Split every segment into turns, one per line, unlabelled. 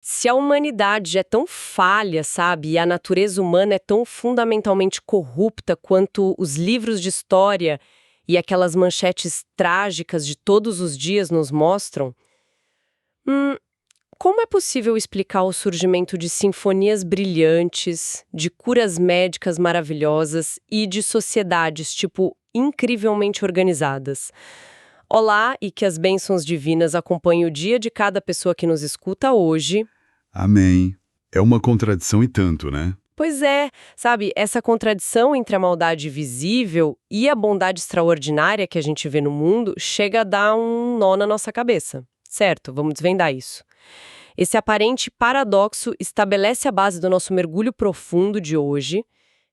Se a humanidade é tão falha, sabe, e a natureza humana é tão fundamentalmente corrupta quanto os livros de história e aquelas manchetes trágicas de todos os dias nos mostram, hum, como é possível explicar o surgimento de sinfonias brilhantes, de curas médicas maravilhosas e de sociedades, tipo, incrivelmente organizadas? Olá, e que as bênçãos divinas acompanhem o dia de cada pessoa que nos escuta hoje.
Amém. É uma contradição e tanto, né?
Pois é, sabe, essa contradição entre a maldade visível e a bondade extraordinária que a gente vê no mundo chega a dar um nó na nossa cabeça, certo? Vamos desvendar isso. Esse aparente paradoxo estabelece a base do nosso mergulho profundo de hoje,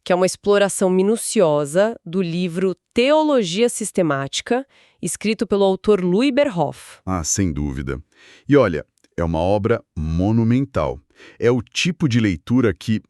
que é uma exploração minuciosa do livro Teologia Sistemática, escrito pelo autor Louis Berhoff.
Ah, sem dúvida. E olha, é uma obra monumental. É o tipo de leitura que,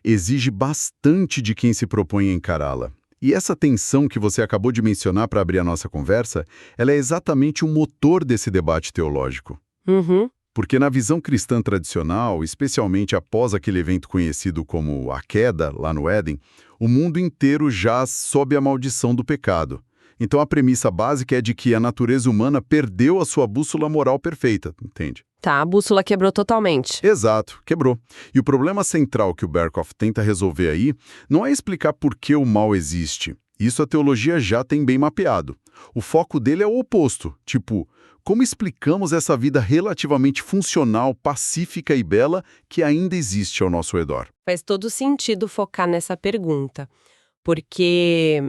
exige bastante de quem se propõe a encará-la. E essa tensão que você acabou de mencionar para abrir a nossa conversa, ela é exatamente o motor desse debate teológico.
Uhum.
Porque na visão cristã tradicional, especialmente após aquele evento conhecido como a queda, lá no Éden, o mundo inteiro jaz sob a maldição do pecado. Então a premissa básica é de que a natureza humana perdeu a sua bússola moral perfeita, entende?
Tá, a bússola quebrou totalmente.
Exato, quebrou. E o problema central que o Berkhoff tenta resolver aí não é explicar por que o mal existe. Isso a teologia já tem bem mapeado. O foco dele é o oposto, tipo, como explicamos essa vida relativamente funcional, pacífica e bela que ainda existe ao nosso redor?
Faz todo sentido focar nessa pergunta, porque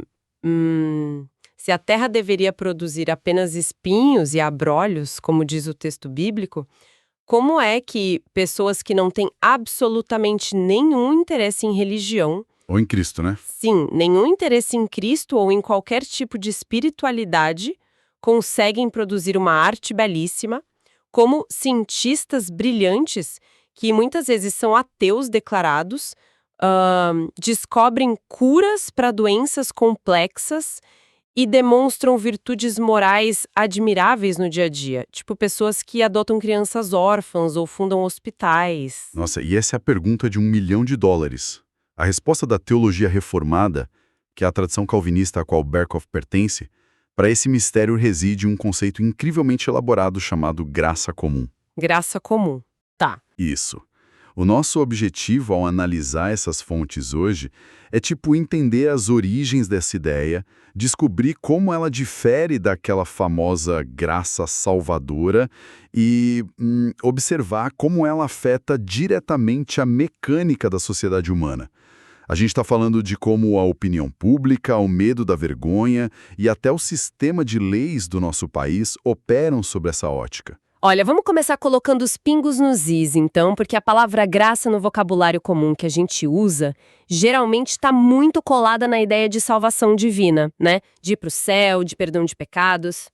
se a terra deveria produzir apenas espinhos e abrolhos, como diz o texto bíblico, como é que pessoas que não têm absolutamente nenhum interesse em religião,
Ou em Cristo, né?
sim, nenhum interesse em Cristo ou em qualquer tipo de espiritualidade, conseguem produzir uma arte belíssima, como cientistas brilhantes, que muitas vezes são ateus declarados, descobrem curas para doenças complexas e demonstram virtudes morais admiráveis no dia a dia, tipo pessoas que adotam crianças órfãs ou fundam hospitais.
Nossa, e essa é a pergunta de $1 milhão. A resposta da teologia reformada, que é a tradição calvinista a qual Berkhoff pertence, para esse mistério reside um conceito incrivelmente elaborado chamado graça comum.
Graça comum. Tá.
Isso. O nosso objetivo ao analisar essas fontes hoje é entender as origens dessa ideia, descobrir como ela difere daquela famosa graça salvadora e observar como ela afeta diretamente a mecânica da sociedade humana. A gente está falando de como a opinião pública, o medo da vergonha e até o sistema de leis do nosso país operam sobre essa ótica.
Olha, vamos começar colocando os pingos nos is, então, porque a palavra graça no vocabulário comum que a gente usa geralmente está muito colada na ideia de salvação divina, né? De ir pro céu, de perdão de pecados.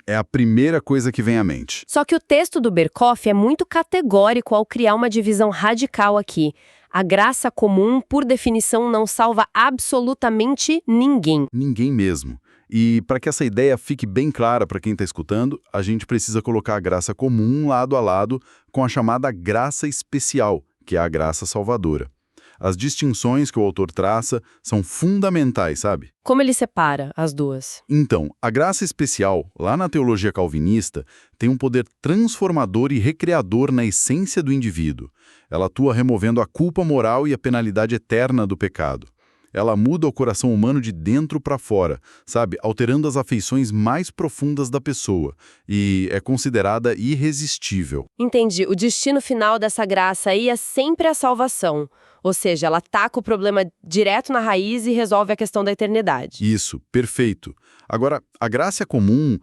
É a primeira coisa que vem à mente.
Só que o texto do Berkhoff é muito categórico ao criar uma divisão radical aqui. A graça comum, por definição, não salva absolutamente ninguém.
Ninguém mesmo. E para que essa ideia fique bem clara para quem está escutando, a gente precisa colocar a graça comum lado a lado com a chamada graça especial, que é a graça salvadora. As distinções que o autor traça são fundamentais, sabe?
Como ele separa as duas?
Então, a graça especial, lá na teologia calvinista, tem um poder transformador e recreador na essência do indivíduo. Ela atua removendo a culpa moral e a penalidade eterna do pecado. Ela muda o coração humano de dentro para fora, sabe? Alterando as afeições mais profundas da pessoa. E é considerada irresistível.
Entendi. O destino final dessa graça aí é sempre a salvação. Ou seja, ela ataca o problema direto na raiz e resolve a questão da eternidade.
Isso, perfeito. Agora, a graça comum,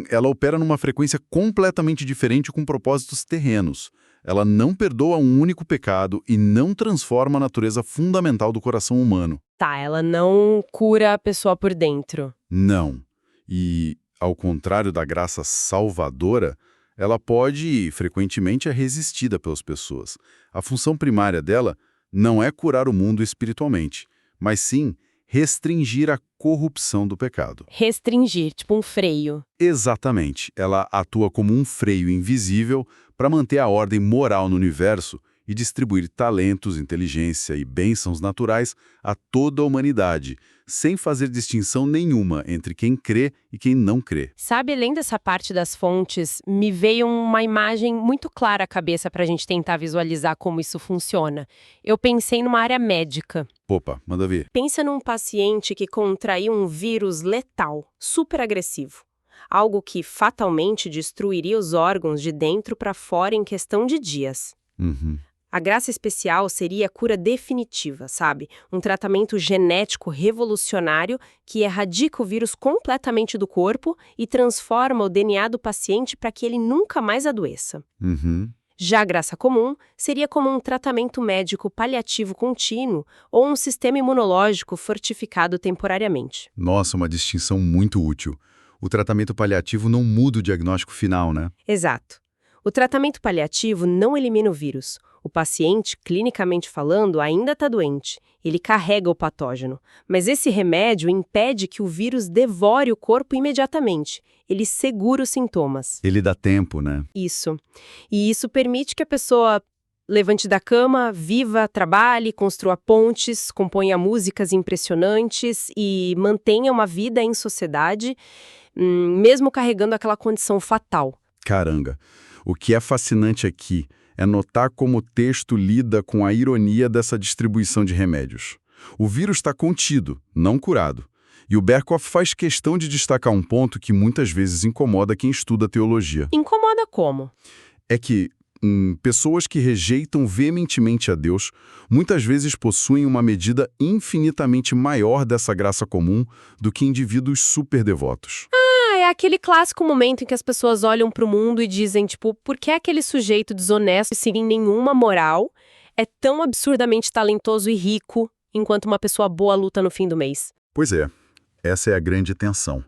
ela opera numa frequência completamente diferente com propósitos terrenos. Ela não perdoa um único pecado e não transforma a natureza fundamental do coração humano.
Tá, ela não cura a pessoa por dentro.
Não. E, ao contrário da graça salvadora, ela pode e frequentemente é resistida pelas pessoas. A função primária dela não é curar o mundo espiritualmente, mas sim restringir a corrupção do pecado.
Restringir, tipo um freio.
Exatamente. Ela atua como um freio invisível para manter a ordem moral no universo e distribuir talentos, inteligência e bênçãos naturais a toda a humanidade, sem fazer distinção nenhuma entre quem crê e quem não crê.
Sabe, além dessa parte das fontes, me veio uma imagem muito clara à cabeça para a gente tentar visualizar como isso funciona. Eu pensei numa área médica.
Opa, manda ver.
Pensa num paciente que contraiu um vírus letal, super agressivo. Algo que fatalmente destruiria os órgãos de dentro para fora em questão de dias.
Uhum.
A graça especial seria a cura definitiva, sabe? Um tratamento genético revolucionário que erradica o vírus completamente do corpo e transforma o DNA do paciente para que ele nunca mais adoeça.
Uhum.
Já a graça comum seria como um tratamento médico paliativo contínuo ou um sistema imunológico fortificado temporariamente.
Nossa, uma distinção muito útil. O tratamento paliativo não muda o diagnóstico final, né?
Exato. O tratamento paliativo não elimina o vírus. O paciente, clinicamente falando, ainda está doente. Ele carrega o patógeno. Mas esse remédio impede que o vírus devore o corpo imediatamente. Ele segura os sintomas.
Ele dá tempo, né?
Isso. E isso permite que a pessoa levante da cama, viva, trabalhe, construa pontes, componha músicas impressionantes e mantenha uma vida em sociedade, mesmo carregando aquela condição fatal.
Caranga. O que é fascinante aqui é notar como o texto lida com a ironia dessa distribuição de remédios. O vírus está contido, não curado. E o Berkhoff faz questão de destacar um ponto que muitas vezes incomoda quem estuda teologia.
Incomoda como?
É que pessoas que rejeitam veementemente a Deus muitas vezes possuem uma medida infinitamente maior dessa graça comum do que indivíduos superdevotos.
É aquele clássico momento em que as pessoas olham para o mundo e dizem, tipo, por que aquele sujeito desonesto, sem nenhuma moral, é tão absurdamente talentoso e rico, enquanto uma pessoa boa luta no fim do mês?
Pois é, essa é a grande tensão.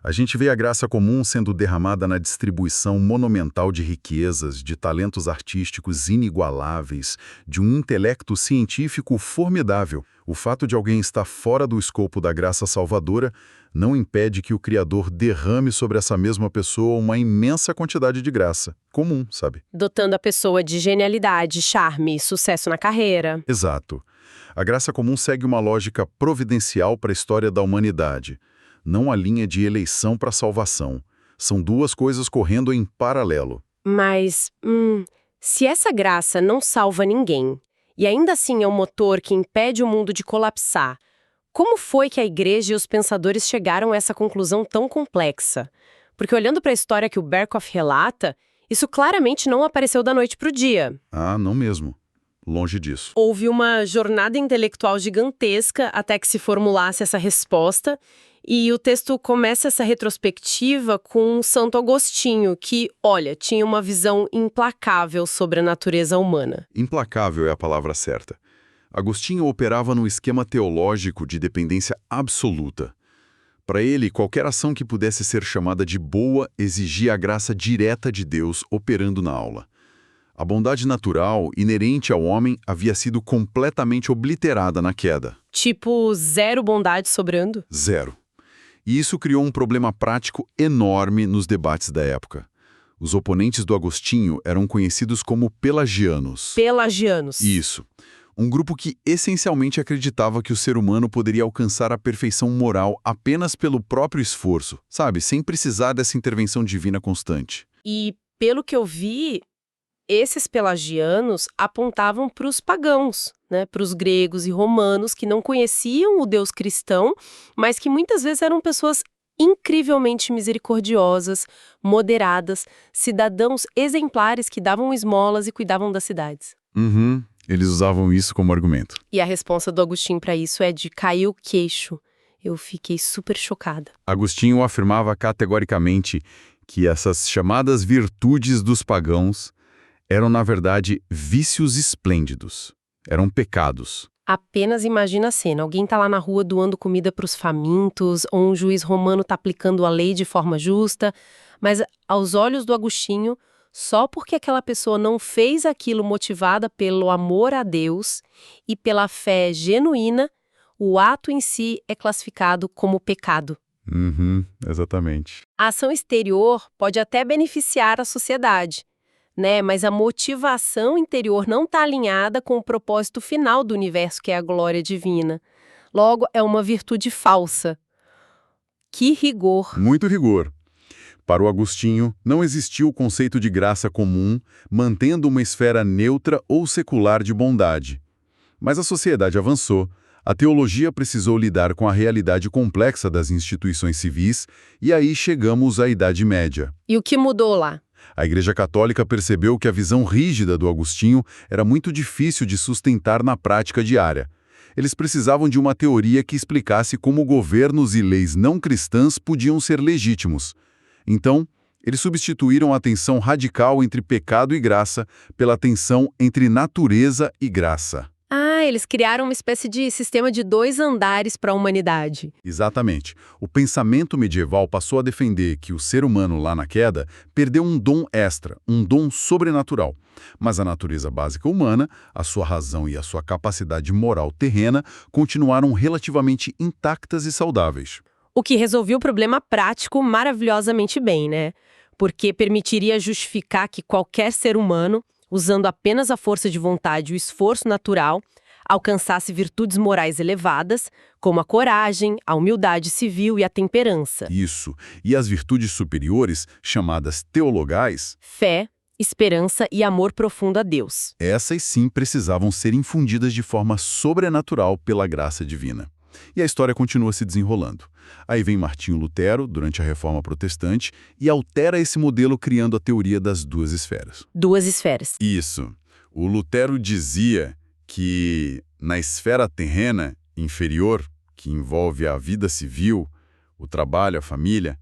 A gente vê a graça comum sendo derramada na distribuição monumental de riquezas, de talentos artísticos inigualáveis, de um intelecto científico formidável. O fato de alguém estar fora do escopo da graça salvadora não impede que o Criador derrame sobre essa mesma pessoa uma imensa quantidade de graça comum, sabe?
Dotando a pessoa de genialidade, charme, sucesso na carreira.
Exato. A graça comum segue uma lógica providencial para a história da humanidade, não a linha de eleição para salvação. São duas coisas correndo em paralelo.
Mas, se essa graça não salva ninguém, e ainda assim é um motor que impede o mundo de colapsar, como foi que a igreja e os pensadores chegaram a essa conclusão tão complexa? Porque olhando para a história que o Berkhoff relata, isso claramente não apareceu da noite para o dia.
Ah, não mesmo. Longe disso.
Houve uma jornada intelectual gigantesca até que se formulasse essa resposta, e o texto começa essa retrospectiva com Santo Agostinho, que, olha, tinha uma visão implacável sobre a natureza humana.
Implacável é a palavra certa. Agostinho operava num esquema teológico de dependência absoluta. Para ele, qualquer ação que pudesse ser chamada de boa exigia a graça direta de Deus operando na aula. A bondade natural, inerente ao homem, havia sido completamente obliterada na queda.
Tipo, zero bondade sobrando?
Zero. E isso criou um problema prático enorme nos debates da época. Os oponentes do Agostinho eram conhecidos como pelagianos.
Pelagianos.
Isso. Um grupo que essencialmente acreditava que o ser humano poderia alcançar a perfeição moral apenas pelo próprio esforço, sabe? Sem precisar dessa intervenção divina constante.
E, pelo que eu vi, esses pelagianos apontavam para os pagãos, né? Para os gregos e romanos que não conheciam o Deus cristão, mas que muitas vezes eram pessoas incrivelmente misericordiosas, moderadas, cidadãos exemplares que davam esmolas e cuidavam das cidades.
Uhum. Eles usavam isso como argumento.
E a resposta do Agostinho para isso é de cair o queixo. Eu fiquei super chocada.
Agostinho afirmava categoricamente que essas chamadas virtudes dos pagãos eram, na verdade, vícios esplêndidos. Eram pecados.
Apenas imagina a cena. Alguém tá lá na rua doando comida para os famintos, ou um juiz romano tá aplicando a lei de forma justa, mas aos olhos do Agostinho, só porque aquela pessoa não fez aquilo motivada pelo amor a Deus e pela fé genuína, o ato em si é classificado como pecado.
Uhum, exatamente.
A ação exterior pode até beneficiar a sociedade, né? Mas a motivação interior não está alinhada com o propósito final do universo, que é a glória divina. Logo, é uma virtude falsa. Que rigor!
Muito rigor. Para o Agostinho, não existia o conceito de graça comum, mantendo uma esfera neutra ou secular de bondade. Mas a sociedade avançou, a teologia precisou lidar com a realidade complexa das instituições civis, e aí chegamos à Idade Média.
E o que mudou lá?
A Igreja Católica percebeu que a visão rígida do Agostinho era muito difícil de sustentar na prática diária. Eles precisavam de uma teoria que explicasse como governos e leis não cristãs podiam ser legítimos. Então, eles substituíram a tensão radical entre pecado e graça pela tensão entre natureza e graça.
Ah, eles criaram uma espécie de sistema de 2 andares para a humanidade.
Exatamente. O pensamento medieval passou a defender que o ser humano lá na queda perdeu um dom extra, um dom sobrenatural. Mas a natureza básica humana, a sua razão e a sua capacidade moral terrena continuaram relativamente intactas e saudáveis.
O que resolveu o problema prático maravilhosamente bem, né? Porque permitiria justificar que qualquer ser humano, usando apenas a força de vontade e o esforço natural, alcançasse virtudes morais elevadas, como a coragem, a humildade civil e a temperança.
Isso. E as virtudes superiores, chamadas teologais,
Fé, esperança e amor profundo a Deus.
essas sim precisavam ser infundidas de forma sobrenatural pela graça divina. E a história continua se desenrolando. Aí vem Martinho Lutero, durante a Reforma Protestante, e altera esse modelo criando a teoria das 2 esferas.
2 esferas.
Isso. O Lutero dizia que na esfera terrena inferior, que envolve a vida civil, o trabalho, a família,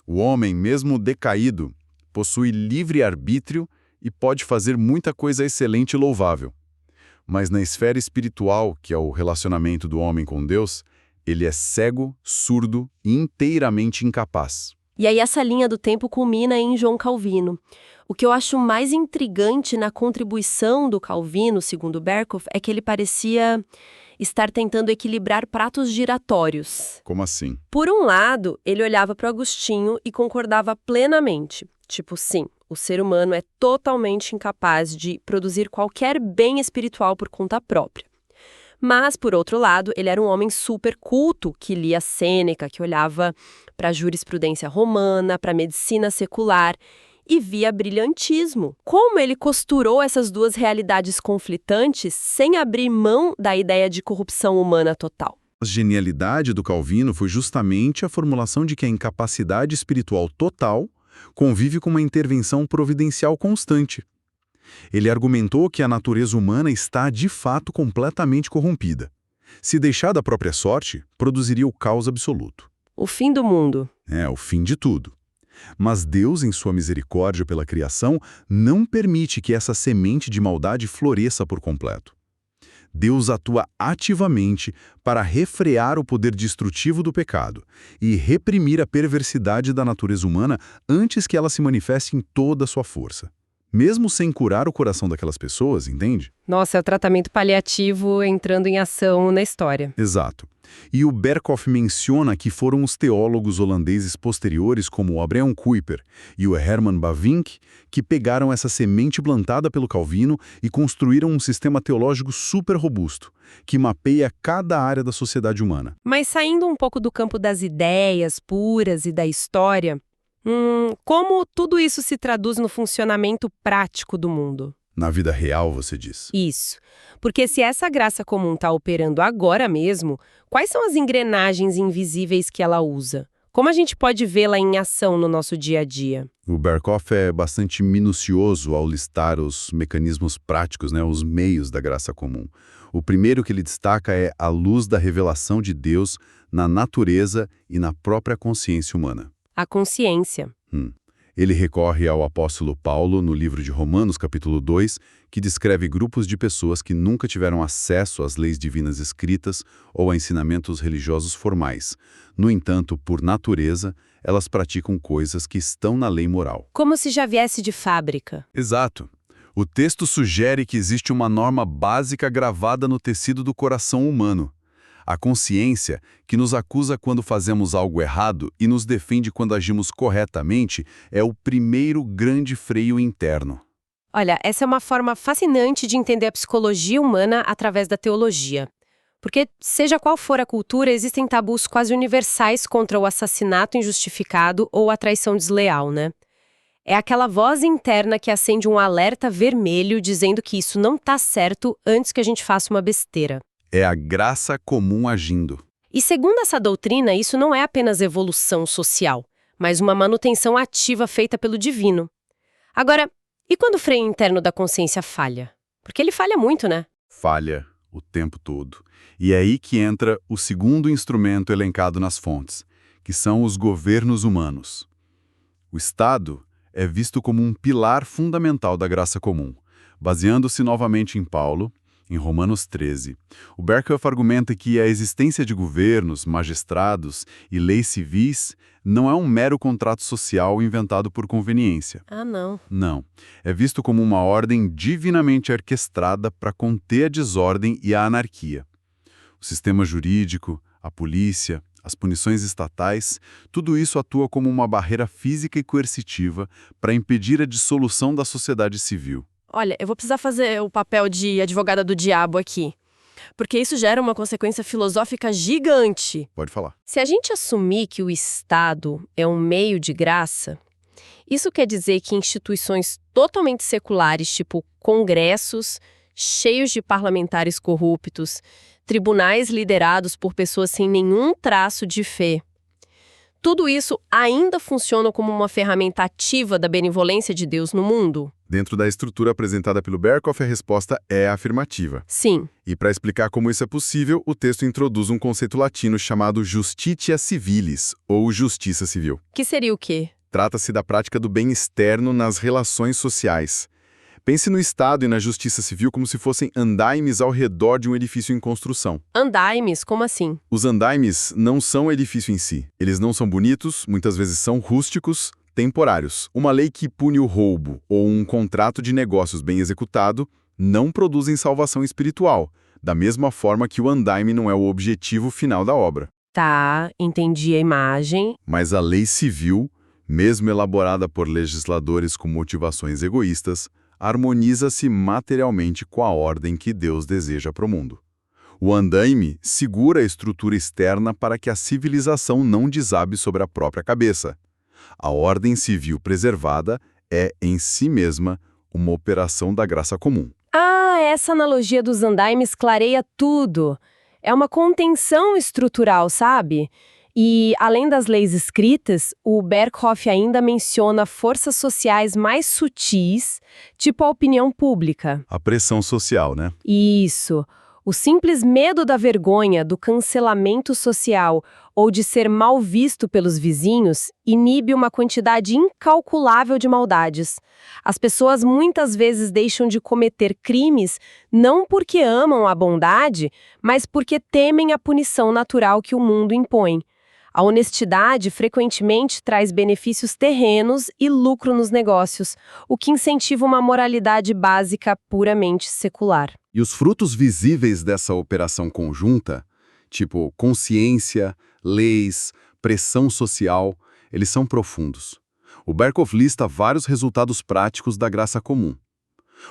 o homem, mesmo decaído, possui livre arbítrio e pode fazer muita coisa excelente e louvável. Mas na esfera espiritual, que é o relacionamento do homem com Deus, ele é cego, surdo e inteiramente incapaz.
E aí essa linha do tempo culmina em João Calvino. O que eu acho mais intrigante na contribuição do Calvino, segundo Berkhoff, é que ele parecia estar tentando equilibrar pratos giratórios.
Como assim?
Por um lado, ele olhava para Agostinho e concordava plenamente. Tipo, sim, o ser humano é totalmente incapaz de produzir qualquer bem espiritual por conta própria. Mas, por outro lado, ele era um homem super culto, que lia Sêneca, que olhava para a jurisprudência romana, para a medicina secular e via brilhantismo. Como ele costurou essas 2 realidades conflitantes sem abrir mão da ideia de corrupção humana total?
A genialidade do Calvino foi justamente a formulação de que a incapacidade espiritual total convive com uma intervenção providencial constante. Ele argumentou que a natureza humana está, de fato, completamente corrompida. Se deixada à própria sorte, produziria o caos absoluto.
O fim do mundo.
É, o fim de tudo. Mas Deus, em sua misericórdia pela criação, não permite que essa semente de maldade floresça por completo. Deus atua ativamente para refrear o poder destrutivo do pecado e reprimir a perversidade da natureza humana antes que ela se manifeste em toda a sua força. Mesmo sem curar o coração daquelas pessoas, entende?
Nossa, é o tratamento paliativo entrando em ação na história.
Exato. E o Berkhoff menciona que foram os teólogos holandeses posteriores, como o Abraham Kuyper e o Herman Bavinck, que pegaram essa semente plantada pelo Calvino e construíram um sistema teológico super robusto, que mapeia cada área da sociedade humana.
Mas saindo um pouco do campo das ideias puras e da história, como tudo isso se traduz no funcionamento prático do mundo?
Na vida real, você diz.
Isso. Porque se essa graça comum está operando agora mesmo, quais são as engrenagens invisíveis que ela usa? Como a gente pode vê-la em ação no nosso dia a dia?
O Berkhoff é bastante minucioso ao listar os mecanismos práticos, os meios da graça comum. O primeiro que ele destaca é a luz da revelação de Deus na natureza e na própria consciência humana.
A consciência.
Ele recorre ao apóstolo Paulo no livro de Romanos, capítulo 2, que descreve grupos de pessoas que nunca tiveram acesso às leis divinas escritas ou a ensinamentos religiosos formais. No entanto, por natureza, elas praticam coisas que estão na lei moral.
Como se já viesse de fábrica.
Exato. O texto sugere que existe uma norma básica gravada no tecido do coração humano. A consciência, que nos acusa quando fazemos algo errado e nos defende quando agimos corretamente, é o primeiro grande freio interno.
Olha, essa é uma forma fascinante de entender a psicologia humana através da teologia. Porque, seja qual for a cultura, existem tabus quase universais contra o assassinato injustificado ou a traição desleal, né? É aquela voz interna que acende um alerta vermelho dizendo que isso não tá certo antes que a gente faça uma besteira.
É a graça comum agindo.
E segundo essa doutrina, isso não é apenas evolução social, mas uma manutenção ativa feita pelo divino. Agora, e quando o freio interno da consciência falha? Porque ele falha muito, né?
Falha o tempo todo. E é aí que entra o segundo instrumento elencado nas fontes, que são os governos humanos. O Estado é visto como um pilar fundamental da graça comum. Baseando-se novamente em Paulo, em Romanos 13, o Berkhoff argumenta que a existência de governos, magistrados e leis civis não é um mero contrato social inventado por conveniência.
Ah, não.
Não. É visto como uma ordem divinamente orquestrada para conter a desordem e a anarquia. O sistema jurídico, a polícia, as punições estatais, tudo isso atua como uma barreira física e coercitiva para impedir a dissolução da sociedade civil.
Olha, eu vou precisar fazer o papel de advogada do diabo aqui, porque isso gera uma consequência filosófica gigante.
Pode falar.
Se a gente assumir que o Estado é um meio de graça, isso quer dizer que instituições totalmente seculares, tipo congressos, cheios de parlamentares corruptos, tribunais liderados por pessoas sem nenhum traço de fé, tudo isso ainda funciona como uma ferramenta ativa da benevolência de Deus no mundo?
Dentro da estrutura apresentada pelo Berkhoff, a resposta é afirmativa.
Sim.
E para explicar como isso é possível, o texto introduz um conceito latino chamado justitia civilis, ou justiça civil.
Que seria o quê?
Trata-se da prática do bem externo nas relações sociais. Pense no Estado e na justiça civil como se fossem andaimes ao redor de um edifício em construção.
Andaimes? Como assim?
Os andaimes não são o edifício em si. Eles não são bonitos, muitas vezes são rústicos, temporários. Uma lei que pune o roubo ou um contrato de negócios bem executado não produzem salvação espiritual, da mesma forma que o andaime não é o objetivo final da obra.
Tá, entendi a imagem.
Mas a lei civil, mesmo elaborada por legisladores com motivações egoístas, harmoniza-se materialmente com a ordem que Deus deseja para o mundo. O andaime segura a estrutura externa para que a civilização não desabe sobre a própria cabeça. A ordem civil preservada é, em si mesma, uma operação da graça comum.
Ah, essa analogia dos andaimes clareia tudo. É uma contenção estrutural, sabe? E, além das leis escritas, o Berkhoff ainda menciona forças sociais mais sutis, tipo a opinião pública.
A pressão social, né?
Isso. O simples medo da vergonha, do cancelamento social ou de ser mal visto pelos vizinhos inibe uma quantidade incalculável de maldades. As pessoas muitas vezes deixam de cometer crimes não porque amam a bondade, mas porque temem a punição natural que o mundo impõe. A honestidade frequentemente traz benefícios terrenos e lucro nos negócios, o que incentiva uma moralidade básica puramente secular.
E os frutos visíveis dessa operação conjunta, tipo consciência, leis, pressão social, eles são profundos. O Berkhoff lista vários resultados práticos da graça comum.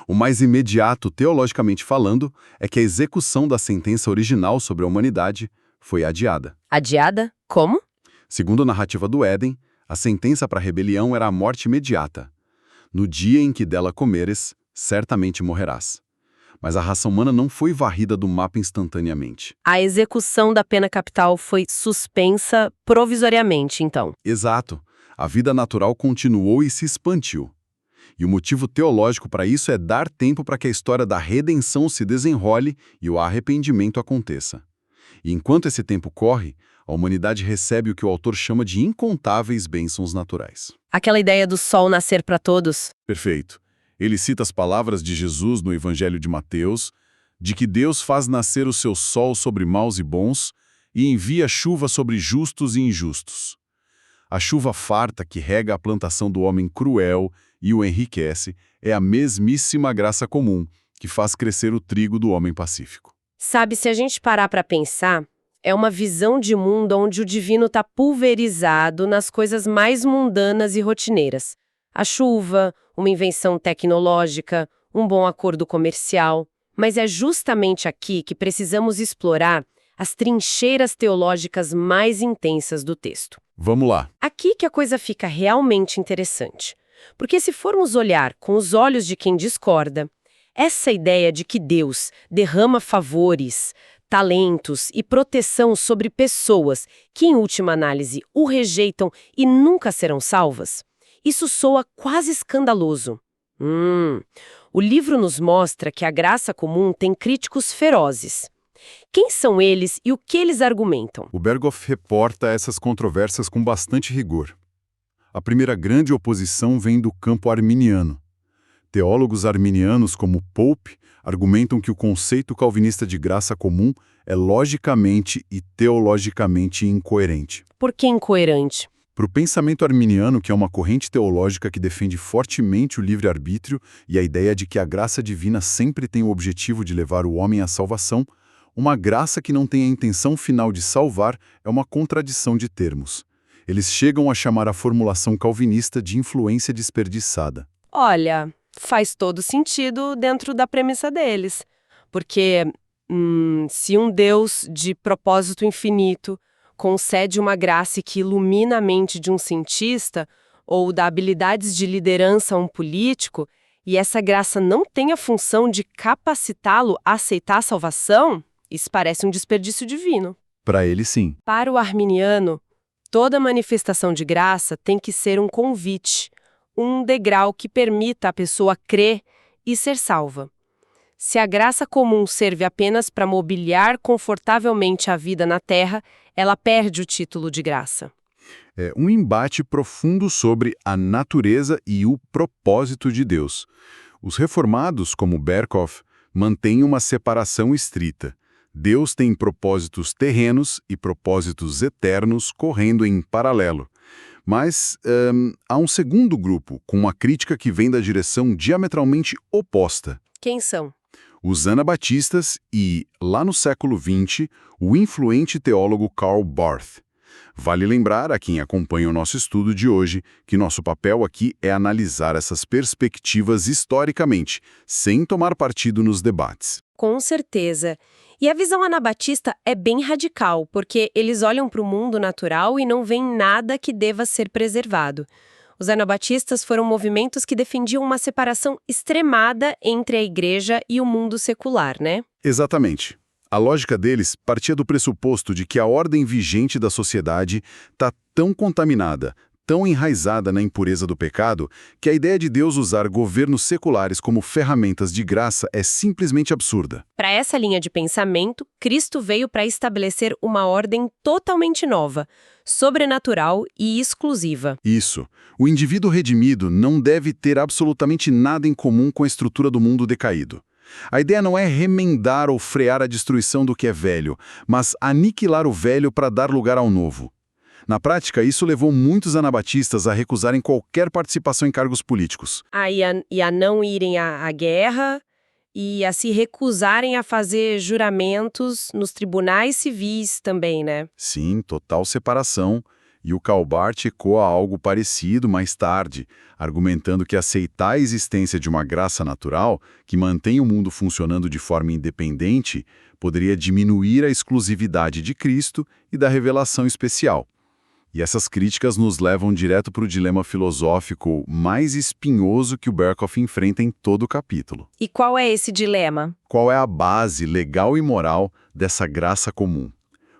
O mais imediato, teologicamente falando, é que a execução da sentença original sobre a humanidade foi adiada.
Adiada? Como?
Segundo a narrativa do Éden, a sentença para a rebelião era a morte imediata. No dia em que dela comeres, certamente morrerás. Mas a raça humana não foi varrida do mapa instantaneamente.
A execução da pena capital foi suspensa provisoriamente, então.
Exato. A vida natural continuou e se expandiu. E o motivo teológico para isso é dar tempo para que a história da redenção se desenrole e o arrependimento aconteça. E enquanto esse tempo corre, a humanidade recebe o que o autor chama de incontáveis bênçãos naturais.
Aquela ideia do sol nascer para todos.
Perfeito. Ele cita as palavras de Jesus no Evangelho de Mateus, de que Deus faz nascer o seu sol sobre maus e bons e envia chuva sobre justos e injustos. A chuva farta que rega a plantação do homem cruel e o enriquece é a mesmíssima graça comum que faz crescer o trigo do homem pacífico.
Sabe, se a gente parar para pensar, é uma visão de mundo onde o divino está pulverizado nas coisas mais mundanas e rotineiras. A chuva, uma invenção tecnológica, um bom acordo comercial. Mas é justamente aqui que precisamos explorar as trincheiras teológicas mais intensas do texto.
Vamos lá.
Aqui que a coisa fica realmente interessante. Porque se formos olhar com os olhos de quem discorda, essa ideia de que Deus derrama favores, talentos e proteção sobre pessoas que, em última análise, o rejeitam e nunca serão salvas, isso soa quase escandaloso. O livro nos mostra que a graça comum tem críticos ferozes. Quem são eles e o que eles argumentam?
O Berghoff reporta essas controvérsias com bastante rigor. A primeira grande oposição vem do campo arminiano. Teólogos arminianos como Pope argumentam que o conceito calvinista de graça comum é logicamente e teologicamente incoerente.
Por que incoerente?
Para o pensamento arminiano, que é uma corrente teológica que defende fortemente o livre-arbítrio e a ideia de que a graça divina sempre tem o objetivo de levar o homem à salvação, uma graça que não tem a intenção final de salvar é uma contradição de termos. Eles chegam a chamar a formulação calvinista de influência desperdiçada.
Olha, faz todo sentido dentro da premissa deles. Porque se um Deus de propósito infinito concede uma graça que ilumina a mente de um cientista ou dá habilidades de liderança a um político, e essa graça não tem a função de capacitá-lo a aceitar a salvação, isso parece um desperdício divino.
Para ele, sim.
Para o arminiano, toda manifestação de graça tem que ser um convite, um degrau que permita a pessoa crer e ser salva. Se a graça comum serve apenas para mobiliar confortavelmente a vida na Terra, ela perde o título de graça.
É um embate profundo sobre a natureza e o propósito de Deus. Os reformados, como Berkhoff, mantêm uma separação estrita. Deus tem propósitos terrenos e propósitos eternos correndo em paralelo. Mas há um segundo grupo, com uma crítica que vem da direção diametralmente oposta.
Quem são?
Os anabatistas e, lá no século XX, o influente teólogo Karl Barth. Vale lembrar a quem acompanha o nosso estudo de hoje que nosso papel aqui é analisar essas perspectivas historicamente, sem tomar partido nos debates.
Com certeza. E a visão anabatista é bem radical, porque eles olham para o mundo natural e não veem nada que deva ser preservado. Os anabatistas foram movimentos que defendiam uma separação extremada entre a igreja e o mundo secular, né?
Exatamente. A lógica deles partia do pressuposto de que a ordem vigente da sociedade está tão contaminada, tão enraizada na impureza do pecado, que a ideia de Deus usar governos seculares como ferramentas de graça é simplesmente absurda.
Para essa linha de pensamento, Cristo veio para estabelecer uma ordem totalmente nova, sobrenatural e exclusiva.
Isso. O indivíduo redimido não deve ter absolutamente nada em comum com a estrutura do mundo decaído. A ideia não é remendar ou frear a destruição do que é velho, mas aniquilar o velho para dar lugar ao novo. Na prática, isso levou muitos anabatistas a recusarem qualquer participação em cargos políticos.
E a não irem à guerra e a se recusarem a fazer juramentos nos tribunais civis também, né?
Sim, total separação. E o Karl Barth ecoa algo parecido mais tarde, argumentando que aceitar a existência de uma graça natural, que mantém o mundo funcionando de forma independente, poderia diminuir a exclusividade de Cristo e da revelação especial. E essas críticas nos levam direto para o dilema filosófico mais espinhoso que o Berkhoff enfrenta em todo o capítulo.
E qual é esse dilema?
Qual é a base legal e moral dessa graça comum?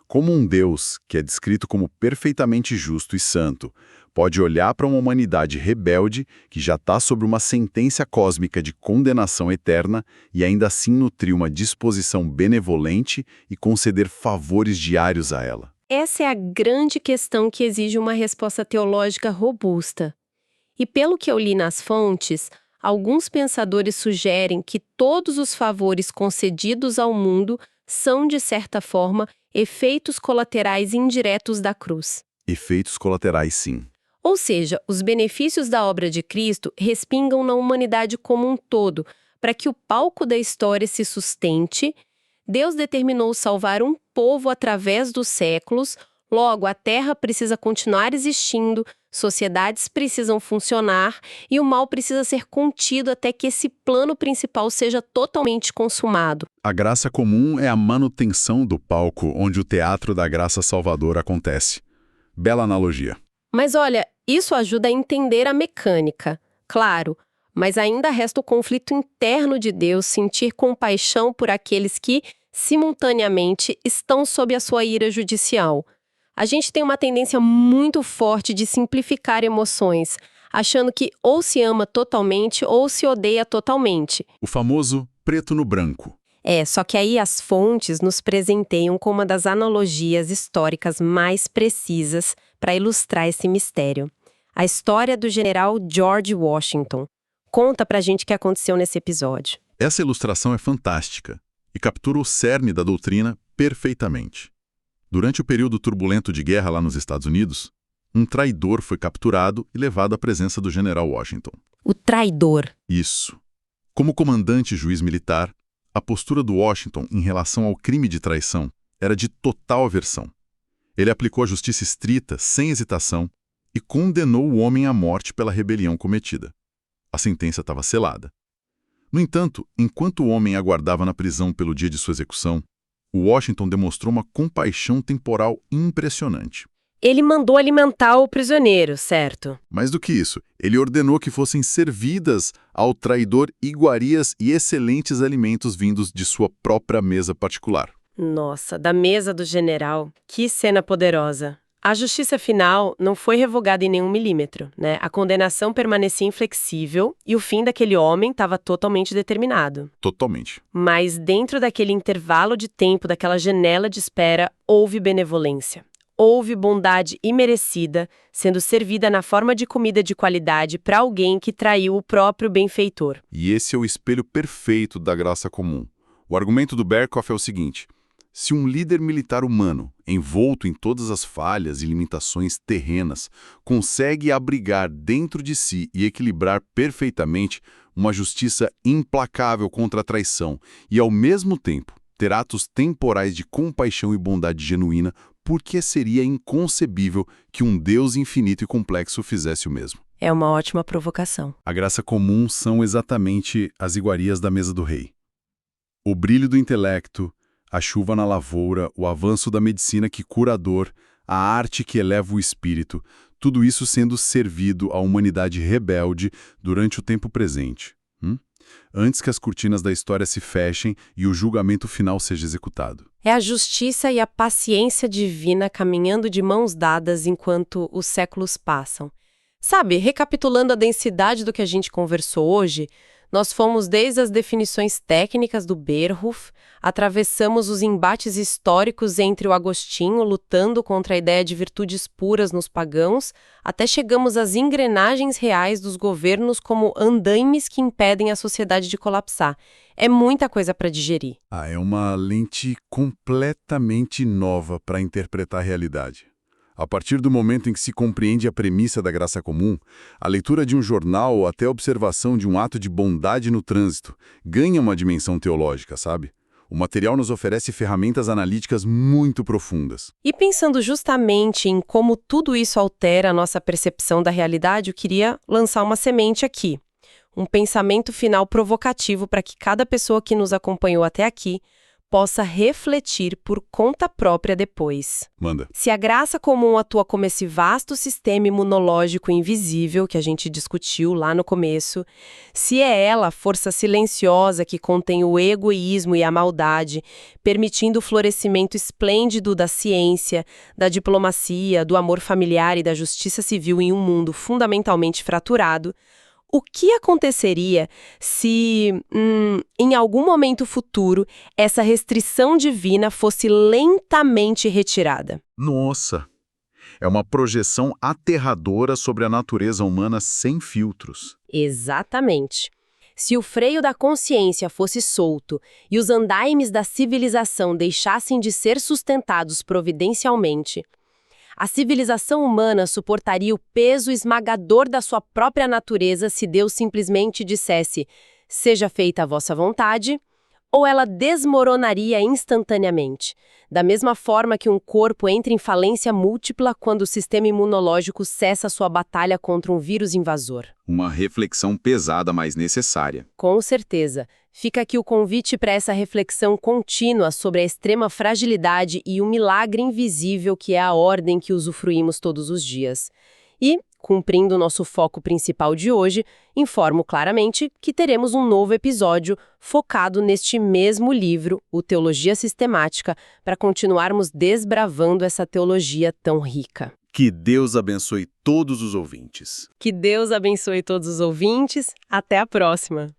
Como um Deus, que é descrito como perfeitamente justo e santo, pode olhar para uma humanidade rebelde que já está sob uma sentença cósmica de condenação eterna e ainda assim nutrir uma disposição benevolente e conceder favores diários a ela?
Essa é a grande questão que exige uma resposta teológica robusta. E pelo que eu li nas fontes, alguns pensadores sugerem que todos os favores concedidos ao mundo são, de certa forma, efeitos colaterais indiretos da cruz.
Efeitos colaterais, sim.
Ou seja, os benefícios da obra de Cristo respingam na humanidade como um todo. Para que o palco da história se sustente, Deus determinou salvar um povo através dos séculos, logo a Terra precisa continuar existindo, Sociedades precisam funcionar e o mal precisa ser contido até que esse plano principal seja totalmente consumado.
A graça comum é a manutenção do palco onde o teatro da graça salvadora acontece. Bela analogia.
Mas olha, isso ajuda a entender a mecânica, claro, mas ainda resta o conflito interno de Deus sentir compaixão por aqueles que, simultaneamente, estão sob a sua ira judicial. A gente tem uma tendência muito forte de simplificar emoções, achando que ou se ama totalmente ou se odeia totalmente.
O famoso preto no branco.
Só que aí as fontes nos presenteiam com uma das analogias históricas mais precisas para ilustrar esse mistério. A história do general George Washington. Conta pra gente o que aconteceu nesse episódio.
Essa ilustração é fantástica e captura o cerne da doutrina perfeitamente. Durante o período turbulento de guerra lá nos Estados Unidos, um traidor foi capturado e levado à presença do general Washington.
O traidor.
Isso. Como comandante e juiz militar, a postura do Washington em relação ao crime de traição era de total aversão. Ele aplicou a justiça estrita, sem hesitação, e condenou o homem à morte pela rebelião cometida. A sentença estava selada. No entanto, enquanto o homem aguardava na prisão pelo dia de sua execução, o Washington demonstrou uma compaixão temporal impressionante.
Ele mandou alimentar o prisioneiro, certo?
Mais do que isso, ele ordenou que fossem servidas ao traidor iguarias e excelentes alimentos vindos de sua própria mesa particular.
Nossa, da mesa do general. Que cena poderosa. A justiça final não foi revogada em nenhum milímetro, né? A condenação permanecia inflexível e o fim daquele homem estava totalmente determinado.
Totalmente.
Mas dentro daquele intervalo de tempo, daquela janela de espera, houve benevolência. Houve bondade imerecida sendo servida na forma de comida de qualidade para alguém que traiu o próprio benfeitor.
E esse é o espelho perfeito da graça comum. O argumento do Berkhoff é o seguinte: se um líder militar humano, envolto em todas as falhas e limitações terrenas, consegue abrigar dentro de si e equilibrar perfeitamente uma justiça implacável contra a traição e, ao mesmo tempo, ter atos temporais de compaixão e bondade genuína, por que seria inconcebível que um Deus infinito e complexo fizesse o mesmo?
É uma ótima provocação.
A graça comum são exatamente as iguarias da mesa do rei. O brilho do intelecto, a chuva na lavoura, o avanço da medicina que cura a dor, a arte que eleva o espírito, tudo isso sendo servido à humanidade rebelde durante o tempo presente. Antes que as cortinas da história se fechem e o julgamento final seja executado.
É a justiça e a paciência divina caminhando de mãos dadas enquanto os séculos passam. Sabe, recapitulando a densidade do que a gente conversou hoje, nós fomos desde as definições técnicas do Berkhoff, atravessamos os embates históricos entre o Agostinho lutando contra a ideia de virtudes puras nos pagãos, até chegamos às engrenagens reais dos governos como andaimes que impedem a sociedade de colapsar. É muita coisa para digerir.
É uma lente completamente nova para interpretar a realidade. A partir do momento em que se compreende a premissa da graça comum, a leitura de um jornal ou até a observação de um ato de bondade no trânsito ganha uma dimensão teológica, sabe? O material nos oferece ferramentas analíticas muito profundas.
E pensando justamente em como tudo isso altera a nossa percepção da realidade, eu queria lançar uma semente aqui. Um pensamento final provocativo para que cada pessoa que nos acompanhou até aqui possa refletir por conta própria depois.
Manda.
Se a graça comum atua como esse vasto sistema imunológico invisível que a gente discutiu lá no começo, se é ela a força silenciosa que contém o egoísmo e a maldade, permitindo o florescimento esplêndido da ciência, da diplomacia, do amor familiar e da justiça civil em um mundo fundamentalmente fraturado, o que aconteceria se, em algum momento futuro, essa restrição divina fosse lentamente retirada?
Nossa! É uma projeção aterradora sobre a natureza humana sem filtros.
Exatamente. Se o freio da consciência fosse solto e os andaimes da civilização deixassem de ser sustentados providencialmente, a civilização humana suportaria o peso esmagador da sua própria natureza se Deus simplesmente dissesse: seja feita a vossa vontade, ou ela desmoronaria instantaneamente, da mesma forma que um corpo entra em falência múltipla quando o sistema imunológico cessa sua batalha contra um vírus invasor.
Uma reflexão pesada, mas necessária.
Com certeza. Fica aqui o convite para essa reflexão contínua sobre a extrema fragilidade e o milagre invisível que é a ordem que usufruímos todos os dias. E, cumprindo o nosso foco principal de hoje, informo claramente que teremos um novo episódio focado neste mesmo livro, o Teologia Sistemática, para continuarmos desbravando essa teologia tão rica.
Que Deus abençoe todos os ouvintes.
Que Deus abençoe todos os ouvintes. Até a próxima!